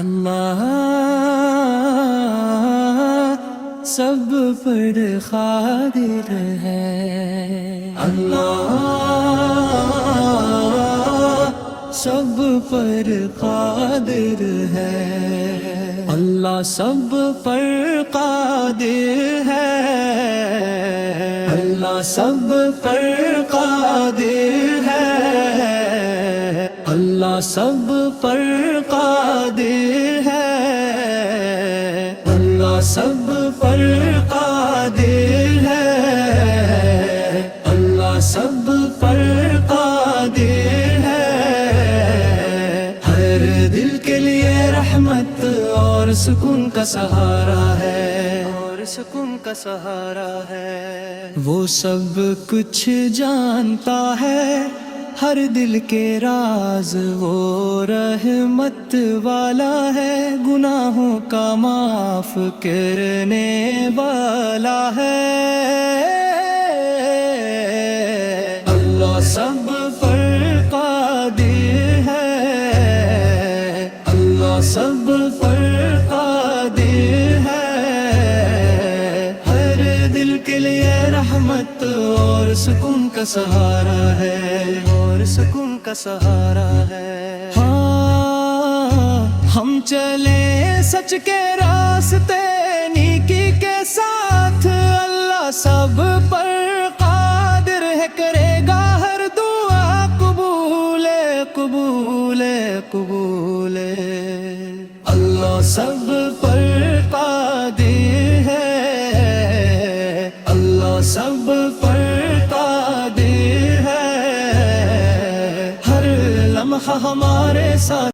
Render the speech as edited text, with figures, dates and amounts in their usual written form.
اللہ سب پر قادر ہے، اللہ سب پر قادر ہے، اللہ سب پر قادر ہے، اللہ سب پر قادر ہے، اللہ سب پر قادر ہے، اللہ سب پر قادر ہے، اللہ سب پر قادر ہے، ہر دل کے لیے رحمت اور سکون کا سہارا ہے، اور سکون کا سہارا ہے، وہ سب کچھ جانتا ہے، ہر دل کے راز وہ رحمت والا ہے، گناہوں کا معاف کرنے والا ہے، اللہ سب پر قادر ہے، اللہ سب پر قادر ہے، ہر دل کے لیے رحمت اور سکون کا سہارا ہے، اور سکون کا سہارا ہے، ہاں ہم چلے سچ کے راستے نیکی کے ساتھ، اللہ سب پر قادر ہے، کرے گا ہر دعا قبول قبول قبول، اللہ سب پر قادر ہے، اللہ سب پر قادر ہے، ہر لمحہ ہمارے ساتھ